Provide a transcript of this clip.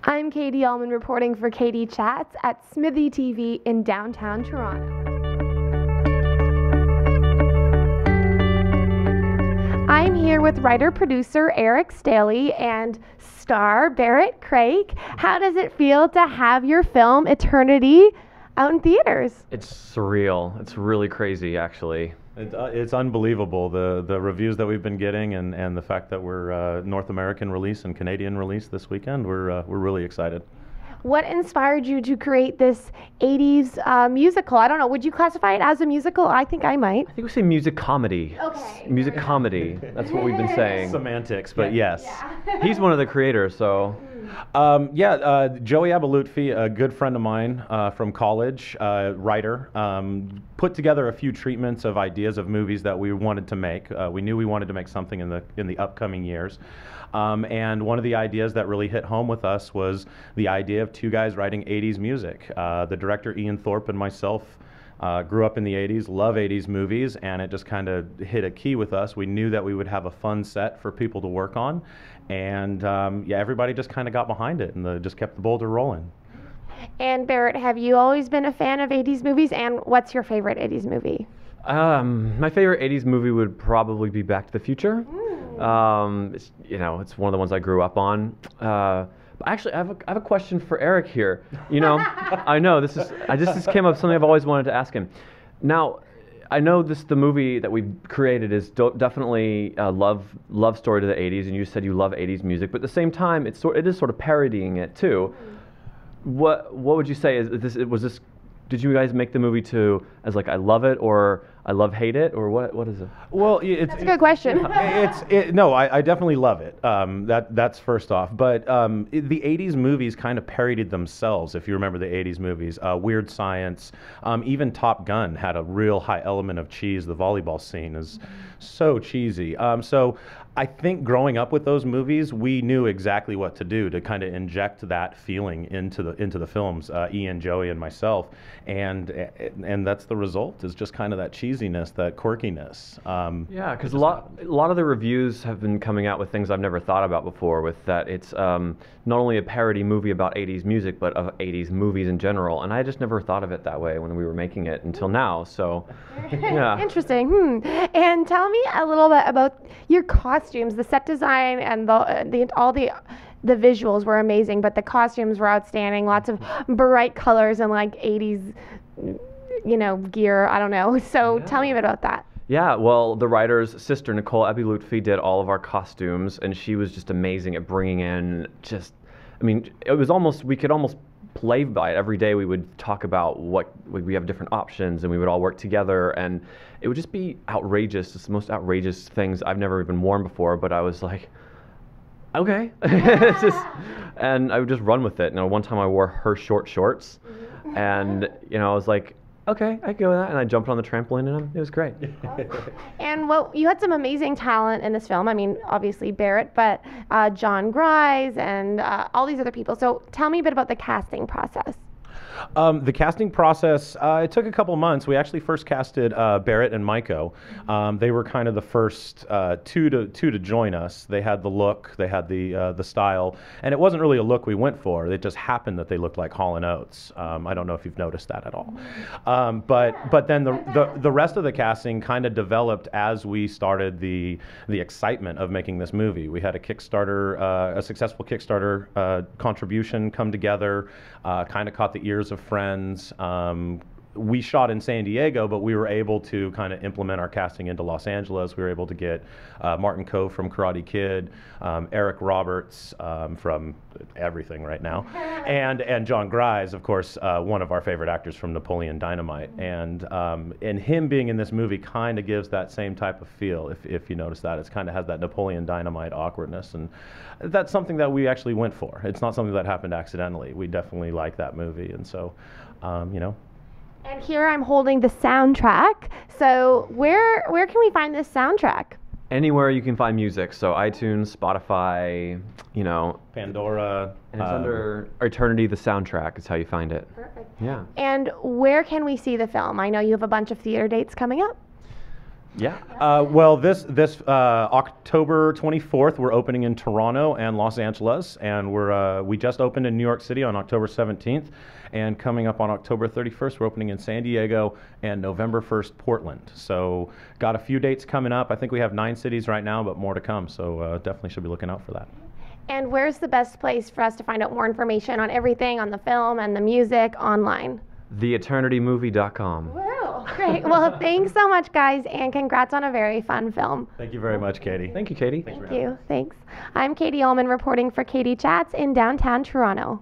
I'm Katie Uhlmann reporting for Katie Chats at SMITHEE TV in downtown Toronto. I'm here with writer-producer Eric Staley and star Barrett Crake. How does it feel to have your film Eternity out in theaters? It's surreal. It's really crazy, actually. It's unbelievable, the reviews that we've been getting and the fact that we're North American release and Canadian release this weekend. We're really excited. What inspired you to create this 80s musical? I don't know, would you classify it as a musical? I think I might. I think we say music comedy. Okay. Music comedy. That's what we've been saying. Semantics, but yes. Yeah. He's one of the creators, so. Joey Abalutfi, a good friend of mine from college, writer, put together a few treatments of ideas of movies that we wanted to make. We knew we wanted to make something in the upcoming years. And one of the ideas that really hit home with us was the idea of two guys writing 80s music. The director Ian Thorpe and myself grew up in the 80s, love 80s movies, and it just kind of hit a key with us. We knew that we would have a fun set for people to work on, and everybody just kind of got behind it and just kept the boulder rolling. And Barrett, have you always been a fan of 80s movies, and what's your favorite 80s movie? My favorite 80s movie would probably be Back to the Future. It's one of the ones I grew up on. Actually, I have a question for Eric here. I know this came up, something I've always wanted to ask him. Now, I know the movie that we've created is definitely a love story to the 80s, and you said you love 80s music, but at the same time, it is sort of parodying it too. What would you say did you guys make the movie as like I love it or I love hate it, or what is it? Well, that's a good question. No, I definitely love it. That's first off. But the 80s movies kind of parodied themselves, if you remember the 80s movies. Weird Science, even Top Gun had a real high element of cheese. The volleyball scene is so cheesy. So I think growing up with those movies, we knew exactly what to do to kind of inject that feeling into the films, Ian, Joey, and myself, and that's the result, is just kind of that cheesiness, that quirkiness. Yeah, because a lot of the reviews have been coming out with things I've never thought about before, with that it's not only a parody movie about 80s music, but of 80s movies in general, and I just never thought of it that way when we were making it until now, so yeah. Interesting. And tell me a little bit about your costumes, the set design, and all the visuals were amazing, but the costumes were outstanding. Lots of bright colors and like 80s, gear. I don't know. So Tell me a bit about that. Yeah, well, the writer's sister, Nicole Abalutfi, did all of our costumes, and she was just amazing at bringing in it was almost, we could almost play by it. Every day we would talk about we have different options, and we would all work together, and it would just be outrageous. It's the most outrageous things I've never even worn before, but I was like, okay. And I would just run with it. One time I wore her short shorts, and I was like, okay, I go with that, and I jumped on the trampoline, and it was great. And you had some amazing talent in this film. I mean, obviously Barrett, but John Grise and all these other people. So tell me a bit about the casting process. The casting process, it took a couple months. We actually first casted Barrett and Maiko. They were kind of the first two to join us. They had the look, they had the style, and it wasn't really a look we went for. It just happened that they looked like Hall & Oates. I don't know if you've noticed that at all. But then the rest of the casting kind of developed as we started the excitement of making this movie. We had a Kickstarter, a successful Kickstarter contribution come together, kind of caught the ears of friends. We shot in San Diego, but we were able to kind of implement our casting into Los Angeles. We were able to get Martin Koh from Karate Kid, Eric Roberts from everything right now, and John Grise, of course, one of our favorite actors from Napoleon Dynamite. And him being in this movie kind of gives that same type of feel, if you notice that. It kind of has that Napoleon Dynamite awkwardness, and that's something that we actually went for. It's not something that happened accidentally. We definitely like that movie, and so, And here I'm holding the soundtrack. So where can we find this soundtrack? Anywhere you can find music, so iTunes, Spotify, Pandora. And it's under Eternity, the soundtrack is how you find it. Perfect. Yeah. And where can we see the film? I know you have a bunch of theater dates coming up. Yeah. Well, this October 24th, we're opening in Toronto and Los Angeles, and we just opened in New York City on October 17th, and coming up on October 31st, we're opening in San Diego, and November 1st, Portland. So got a few dates coming up. I think we have 9 cities right now, but more to come. So definitely should be looking out for that. And where's the best place for us to find out more information on everything, on the film and the music online? TheEternityMovie.com. Wow, great. Well, thanks so much, guys, and congrats on a very fun film. Thank you very much, Katie. Thank you, Katie. Thank you. Thanks. I'm Katie Uhlmann reporting for Katie Chats in downtown Toronto.